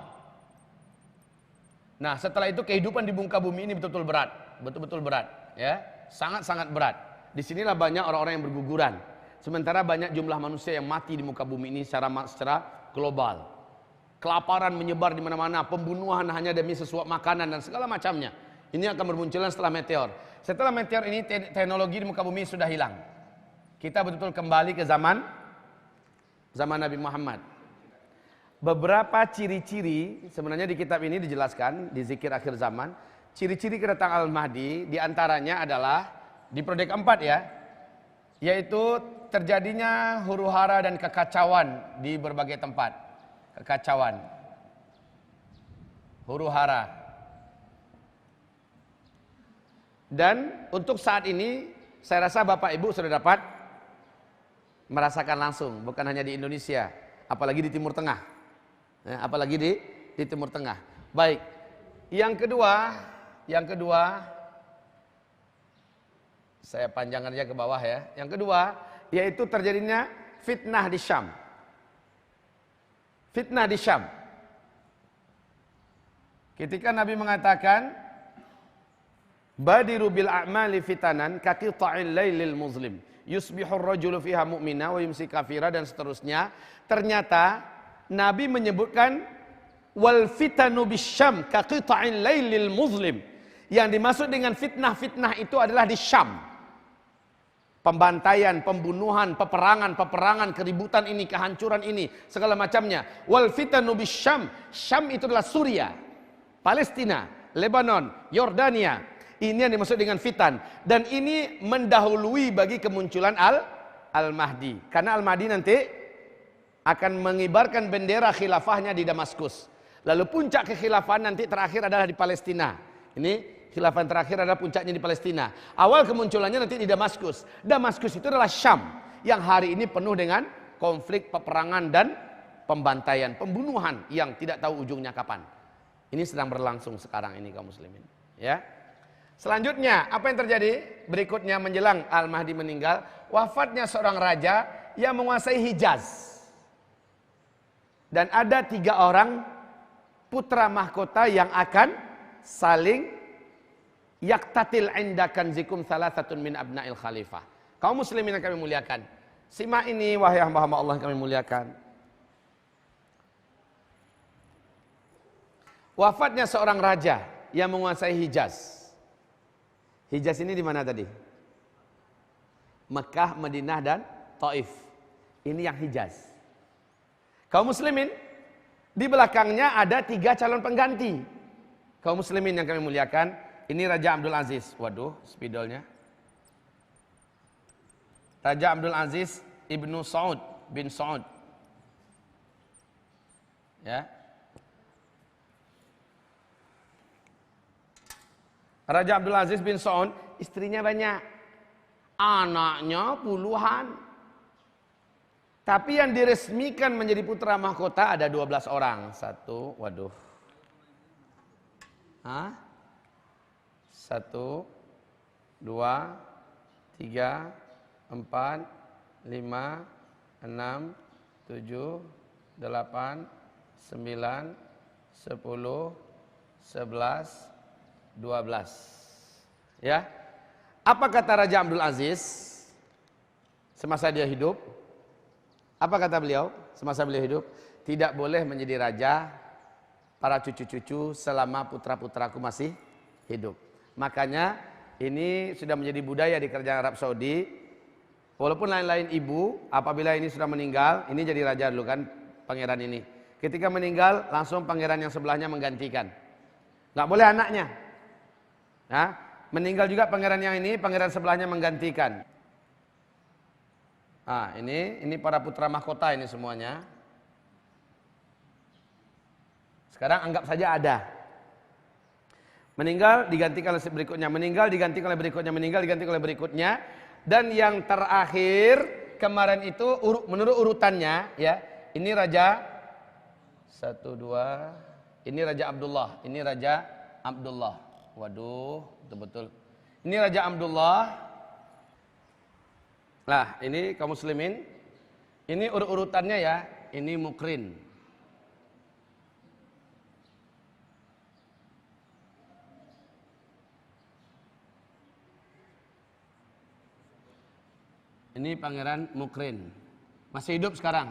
Nah, setelah itu kehidupan di muka bumi ini betul-betul berat, betul-betul berat, ya, sangat-sangat berat. Disinilah banyak orang-orang yang berguguran. Sementara banyak jumlah manusia yang mati di muka bumi ini secara global. Kelaparan menyebar di mana-mana, pembunuhan hanya demi sesuap makanan dan segala macamnya. Ini akan bermunculan setelah meteor. Setelah meteor ini teknologi di muka bumi sudah hilang. Kita betul-betul kembali ke zaman Nabi Muhammad. Beberapa ciri-ciri sebenarnya di kitab ini dijelaskan di zikir akhir zaman. Ciri-ciri kedatangan Al-Mahdi diantaranya adalah di periode keempat, ya, yaitu terjadinya huru-hara dan kekacauan di berbagai tempat. Kekacauan, huru-hara. Dan untuk saat ini saya rasa Bapak Ibu sudah dapat merasakan langsung, bukan hanya di Indonesia, apalagi di Timur Tengah, ya, apalagi di Timur Tengah. Baik, yang kedua, saya panjangkan aja ke bawah, ya. Yang kedua, yaitu terjadinya fitnah di Syam. Fitnah di Syam. Ketika Nabi mengatakan, badiru bil a'mali fitanan kaqita'il lailil muslim. Yusbihur rajulu fiha mu'mina wa yumsi kafira, dan seterusnya. Ternyata Nabi menyebutkan wal fitanu bisyam kaqita'il lailil muslim. Yang dimaksud dengan fitnah-fitnah itu adalah di Syam. Pembantaian, pembunuhan, peperangan, keributan ini, kehancuran ini, segala macamnya. Wal fitanu bisyam. Syam itu adalah Suria, Palestina, Lebanon, Yordania. Ini yang dimaksud dengan fitan. Dan ini mendahului bagi kemunculan Al-Mahdi. Karena Al-Mahdi nanti akan mengibarkan bendera khilafahnya di Damaskus. Lalu puncak kekhilafahan nanti terakhir adalah di Palestina. Ini khilafah terakhir adalah puncaknya di Palestina. Awal kemunculannya nanti di Damaskus. Damaskus itu adalah Syam yang hari ini penuh dengan konflik, peperangan dan pembantaian, pembunuhan yang tidak tahu ujungnya kapan. Ini sedang berlangsung sekarang ini kaum muslimin, ya. Selanjutnya, apa yang terjadi? Berikutnya menjelang Al-Mahdi meninggal, wafatnya seorang raja yang menguasai Hijaz. Dan ada 3 orang putra mahkota yang akan saling yaktatil inda kanzikum salasatun min abna'il khalifah. Kaum muslimin yang kami muliakan, simak ini wahai hamba-hamba Allah yang kami muliakan. Wafatnya seorang raja yang menguasai Hijaz. Hijaz ini di mana tadi? Mekah, Madinah dan Taif. Ini yang Hijaz. Kaum muslimin, di belakangnya ada 3 calon pengganti. Kaum muslimin yang kami muliakan, ini Raja Abdul Aziz. Waduh, spidolnya. Raja Abdul Aziz Ibnu Saud bin Saud. Ya. Raja Abdul Aziz bin Saud, istrinya banyak, anaknya puluhan. Tapi yang diresmikan menjadi putra mahkota ada 12 orang. Satu, waduh. Hah? 1, 2, 3, 4, 5, 6, 7, 8, 9, 10, 11, 12. Ya. Apa kata Raja Abdul Aziz semasa dia hidup? Apa kata beliau semasa beliau hidup? Tidak boleh menjadi raja para cucu-cucu selama putra-putraku masih hidup. Makanya ini sudah menjadi budaya di kerajaan Arab Saudi. Walaupun lain-lain ibu, apabila ini sudah meninggal, ini jadi raja dulu kan, pangeran ini. Ketika meninggal, langsung pangeran yang sebelahnya menggantikan. Nggak boleh anaknya. Nah, meninggal juga pangeran yang ini, pangeran sebelahnya menggantikan. Nah, ini para putra mahkota ini semuanya. Sekarang anggap saja ada. Meninggal digantikan oleh berikutnya, meninggal digantikan oleh berikutnya, meninggal digantikan oleh berikutnya. Dan yang terakhir kemarin itu menurut urutannya ya, ini raja 1 2, ini Raja Abdullah, ini Raja Abdullah. Waduh, betul-betul. Ini Raja Abdullah. Nah, ini kaum muslimin. Ini urutannya ya, ini Mukrin. Ini Pangeran Mukrin. Masih hidup sekarang.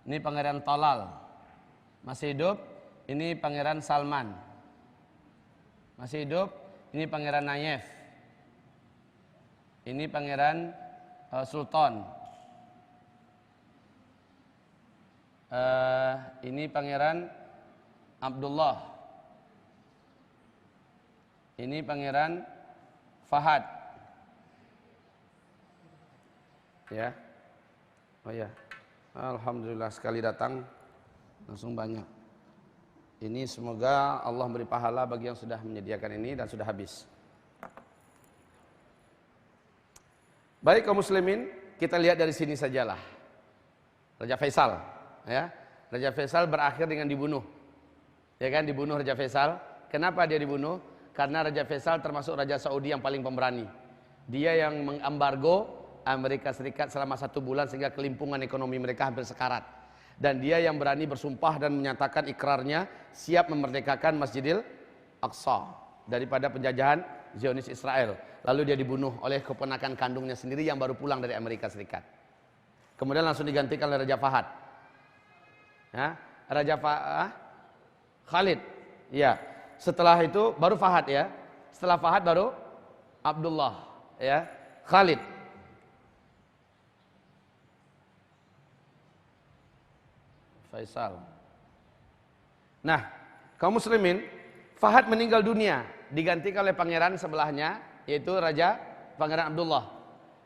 Ini Pangeran Tolal. Masih hidup. Ini Pangeran Salman. Masih hidup. Ini Pangeran Nayef. Ini Pangeran Sultan. Ini Pangeran Abdullah. Ini Pangeran Fahad. Ya. Oh ya. Alhamdulillah sekali datang langsung banyak. Ini semoga Allah beri pahala bagi yang sudah menyediakan ini dan sudah habis. Baik kaum muslimin, kita lihat dari sini sajalah. Raja Faisal, ya. Raja Faisal berakhir dengan dibunuh. Ya kan, dibunuh Raja Faisal. Kenapa dia dibunuh? Karena Raja Faisal termasuk Raja Saudi yang paling pemberani. Dia yang mengembargo Amerika Serikat selama 1 bulan sehingga kelimpungan ekonomi mereka hampir sekarat. Dan dia yang berani bersumpah dan menyatakan ikrarnya siap memerdekakan Masjidil Aqsa daripada penjajahan Zionis Israel. Lalu dia dibunuh oleh keponakan kandungnya sendiri yang baru pulang dari Amerika Serikat. Kemudian langsung digantikan oleh Raja Fahad. Ya, Raja Khalid. Ya, setelah itu baru Fahad ya. Setelah Fahad baru Abdullah ya. Khalid. Faisal. Nah, kaum muslimin, Fahad meninggal dunia, digantikan oleh pangeran sebelahnya, yaitu Raja Pangeran Abdullah.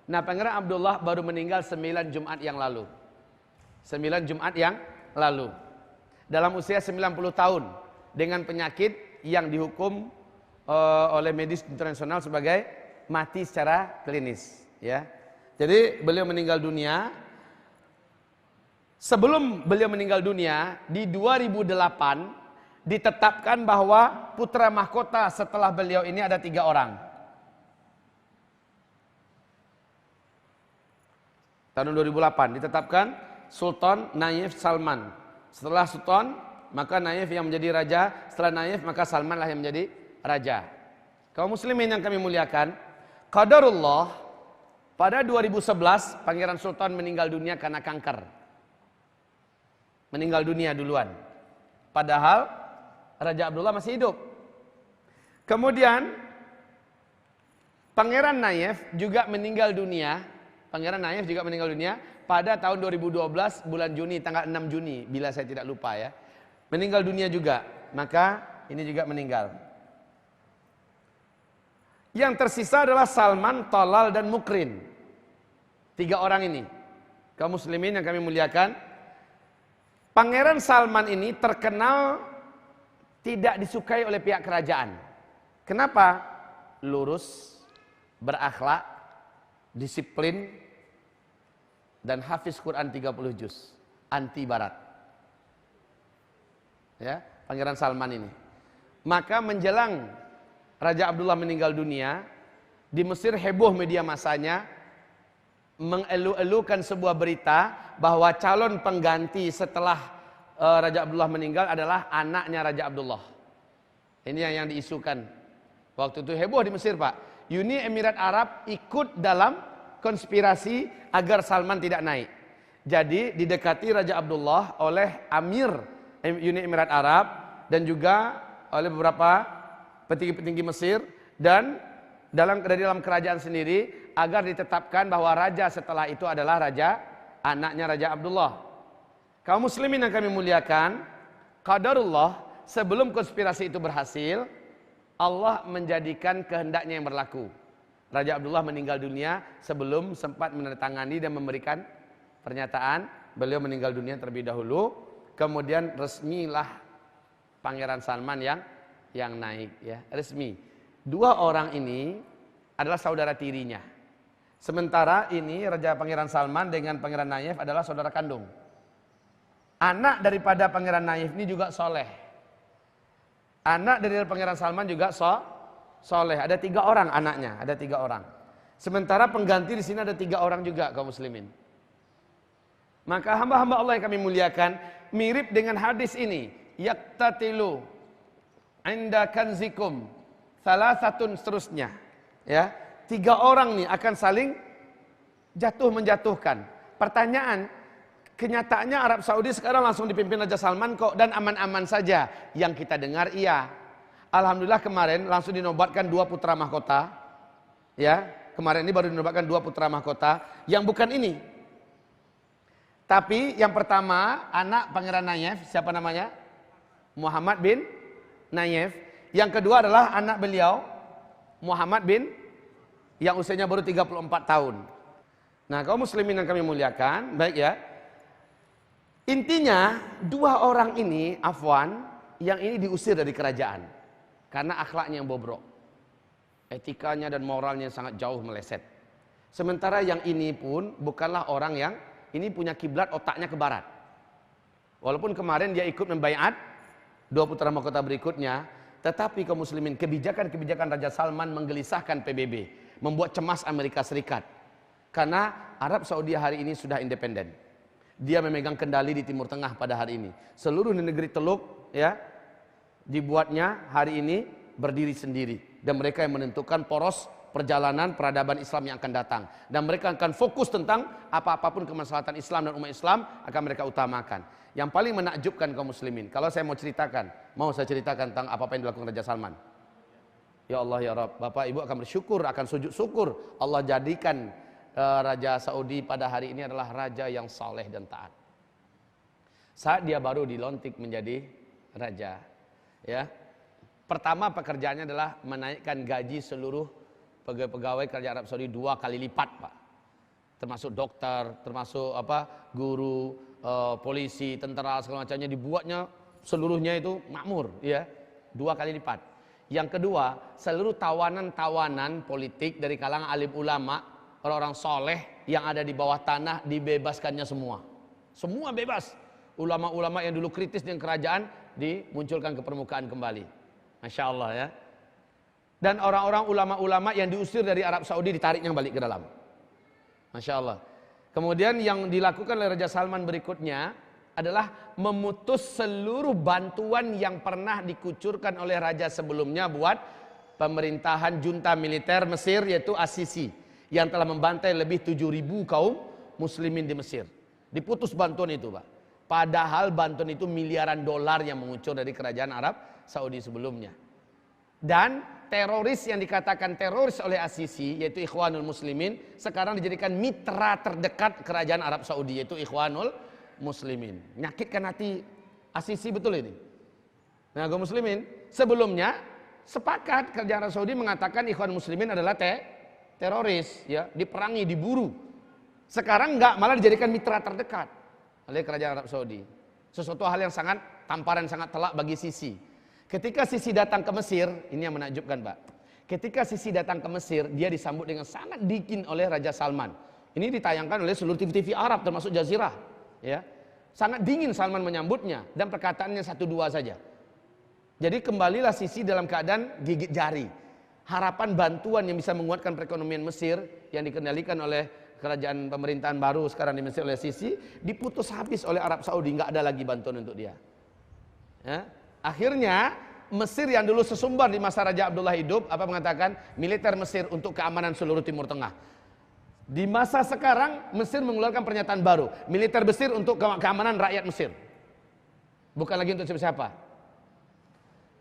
Nah, Pangeran Abdullah baru meninggal 9 Jumat yang lalu. 9 Jumat yang lalu. Dalam usia 90 tahun, dengan penyakit yang dihukum oleh medis internasional sebagai mati secara klinis. Ya. Jadi, beliau meninggal dunia. Sebelum beliau meninggal dunia, di 2008 ditetapkan bahwa putra mahkota setelah beliau ini ada 3 orang. Tahun 2008 ditetapkan Sultan Nayef Salman. Setelah Sultan, maka Nayef yang menjadi raja. Setelah Nayef, maka Salman lah yang menjadi raja. Kaum muslimin yang kami muliakan, qadarullah, pada 2011 Pangeran Sultan meninggal dunia karena kanker. Meninggal dunia duluan. Padahal Raja Abdullah masih hidup. Kemudian Pangeran Nayef juga meninggal dunia. Pangeran Nayef juga meninggal dunia pada tahun 2012 bulan Juni, tanggal 6 Juni bila saya tidak lupa ya. Meninggal dunia juga. Maka ini juga meninggal. Yang tersisa adalah Salman, Talal dan Mukrin. 3 orang ini. Kaum muslimin yang kami muliakan, Pangeran Salman ini terkenal tidak disukai oleh pihak kerajaan. Kenapa? Lurus, berakhlak, disiplin, dan hafiz Quran 30 juz. Anti barat. Ya, Pangeran Salman ini. Maka menjelang Raja Abdullah meninggal dunia, Di Mesir heboh media masanya mengelu-elukan sebuah berita bahwa calon pengganti setelah Raja Abdullah meninggal adalah anaknya Raja Abdullah. Ini yang diisukan. Waktu itu heboh di Mesir, Pak. Uni Emirat Arab ikut dalam konspirasi agar Salman tidak naik. Jadi didekati Raja Abdullah oleh Amir Uni Emirat Arab dan juga oleh beberapa petinggi-petinggi Mesir, dan dari dalam kerajaan sendiri agar ditetapkan bahwa raja setelah itu adalah anaknya Raja Abdullah. Kaum muslimin yang kami muliakan, qadarullah, sebelum konspirasi itu berhasil, Allah menjadikan kehendaknya yang berlaku. Raja Abdullah meninggal dunia sebelum sempat menandatangani dan memberikan pernyataan. Beliau meninggal dunia terlebih dahulu, kemudian resmilah Pangeran Salman yang naik, ya, resmi. Dua orang ini adalah saudara tirinya. Sementara ini Raja Pangeran Salman dengan Pangeran Nayef adalah saudara kandung. Anak daripada Pangeran Nayef ini juga soleh. Anak dari Pangeran Salman juga soleh. Ada 3 orang anaknya, ada 3 orang. Sementara pengganti di sini ada 3 orang juga, kaum muslimin. Maka hamba-hamba Allah yang kami muliakan, mirip dengan hadis ini. Yaktatilu inda kanzikum salasatun, seterusnya, ya, 3 orang nih akan saling menjatuhkan. Pertanyaan, kenyataannya Arab Saudi sekarang langsung dipimpin Raja Salman kok, dan aman-aman saja. Yang kita dengar iya. Alhamdulillah kemarin langsung dinobatkan 2 putra mahkota, ya, kemarin ini baru dinobatkan 2 putra mahkota yang bukan ini. Tapi yang pertama anak Pangeran Nayef, siapa namanya? Muhammad bin Nayef. Yang kedua adalah anak beliau Muhammad bin, yang usianya baru 34 tahun. Nah, kaum muslimin yang kami muliakan, baik ya. Intinya 2 orang ini, afwan, yang ini diusir dari kerajaan karena akhlaknya yang bobrok. Etikanya dan moralnya sangat jauh meleset. Sementara yang ini pun bukanlah orang yang ini punya kiblat otaknya ke barat. Walaupun kemarin dia ikut membaiat 2 putra mahkota berikutnya, tetapi kaum muslimin, kebijakan-kebijakan Raja Salman menggelisahkan PBB, membuat cemas Amerika Serikat. Karena Arab Saudi hari ini sudah independen. Dia memegang kendali di Timur Tengah pada hari ini. Seluruh negeri Teluk, ya, dibuatnya hari ini berdiri sendiri, dan mereka yang menentukan poros perjalanan peradaban Islam yang akan datang. Dan mereka akan fokus tentang apa-apapun kemaslahatan Islam dan umat Islam akan mereka utamakan. Yang paling menakjubkan kaum muslimin, kalau saya mau saya ceritakan tentang apa yang dilakukan Raja Salman. Ya Allah ya Rabb, Bapak Ibu akan bersyukur, akan sujud syukur Allah jadikan Raja Saudi pada hari ini adalah raja yang saleh dan taat. Saat dia baru dilantik menjadi raja, ya, pertama pekerjaannya adalah menaikkan gaji seluruh pegawai kerajaan Arab Saudi 2 kali lipat, Pak. Termasuk dokter, termasuk guru, polisi, tentara, segala macamnya dibuatnya seluruhnya itu makmur, ya, 2 kali lipat. Yang kedua, seluruh tawanan-tawanan politik dari kalangan alim ulama, orang-orang soleh yang ada di bawah tanah dibebaskannya semua. Semua bebas. Ulama-ulama yang dulu kritis dengan kerajaan dimunculkan ke permukaan kembali. Masya Allah, ya. Dan orang-orang ulama-ulama yang diusir dari Arab Saudi ditariknya balik ke dalam. Masya Allah. Kemudian yang dilakukan oleh Raja Salman berikutnya adalah memutus seluruh bantuan yang pernah dikucurkan oleh raja sebelumnya buat pemerintahan junta militer Mesir, yaitu As-Sisi, yang telah membantai lebih 7.000 kaum muslimin di Mesir. Diputus bantuan itu, Pak. Padahal bantuan itu miliaran dolar yang mengucur dari kerajaan Arab Saudi sebelumnya. Dan teroris yang dikatakan teroris oleh As-Sisi, yaitu Ikhwanul Muslimin, sekarang dijadikan mitra terdekat kerajaan Arab Saudi, yaitu Ikhwanul Muslimin. Menyakitkan hati As-Sisi betul ini. Nah, kaum muslimin, sebelumnya sepakat kerajaan Arab Saudi mengatakan Ikhwan Muslimin adalah teroris, ya, diperangi, diburu. Sekarang enggak, malah dijadikan mitra terdekat oleh kerajaan Arab Saudi. Sesuatu hal yang sangat tamparan, sangat telak bagi Sisi. Ketika Sisi datang ke Mesir, ini yang menakjubkan, Pak. Ketika Sisi datang ke Mesir, dia disambut dengan sangat dingin oleh Raja Salman. Ini ditayangkan oleh seluruh TV-TV Arab termasuk Jazirah, ya. Sangat dingin Salman menyambutnya, dan perkataannya 1-2 saja. Jadi kembalilah Sisi dalam keadaan gigit jari. harapan bantuan yang bisa menguatkan perekonomian Mesir yang dikendalikan oleh kerajaan pemerintahan baru sekarang di Mesir oleh Sisi, diputus habis oleh Arab Saudi, nggak ada lagi bantuan untuk dia. Ya. Akhirnya Mesir yang dulu sesumbar di masa Raja Abdullah hidup, apa mengatakan militer Mesir untuk keamanan seluruh Timur Tengah. Di masa sekarang Mesir mengeluarkan pernyataan baru, militer Mesir untuk keamanan rakyat Mesir, bukan lagi untuk siapa-siapa.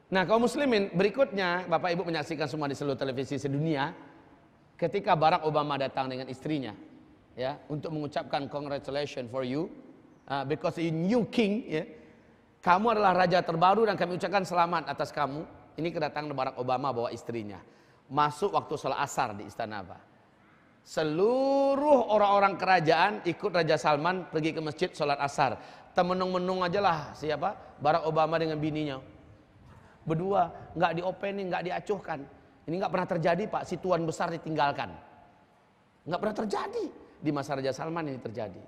Nah, kaum muslimin, berikutnya Bapak Ibu menyaksikan semua di seluruh televisi sedunia, ketika Barack Obama datang dengan istrinya, ya, untuk mengucapkan congratulations for you, because you new king, ya, kamu adalah raja terbaru dan kami ucapkan selamat atas kamu. Ini kedatangan Barack Obama bawa istrinya, masuk waktu sholat asar di istana apa? Seluruh orang-orang kerajaan ikut Raja Salman pergi ke masjid sholat asar. Temenung-menung aja lah siapa? Barack Obama dengan bininya. Berdua, nggak diopening, nggak diacuhkan. Ini nggak pernah terjadi Pak, si tuan besar ditinggalkan. Nggak pernah terjadi. Di masa Raja Salman ini terjadi.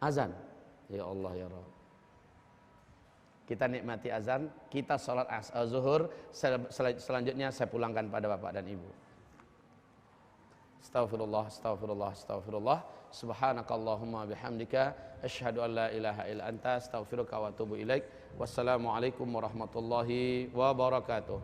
Azan. Ya Allah ya Rabb. Kita nikmati azan, kita sholat zuhur, selanjutnya saya pulangkan pada Bapak dan Ibu. Astaghfirullah, astaghfirullah, astaghfirullah. Subhanakallahumma bihamdika asyhadu an la ilaha illa anta astaghfiruka wa atubu ilaik. Wassalamualaikum warahmatullahi wabarakatuh.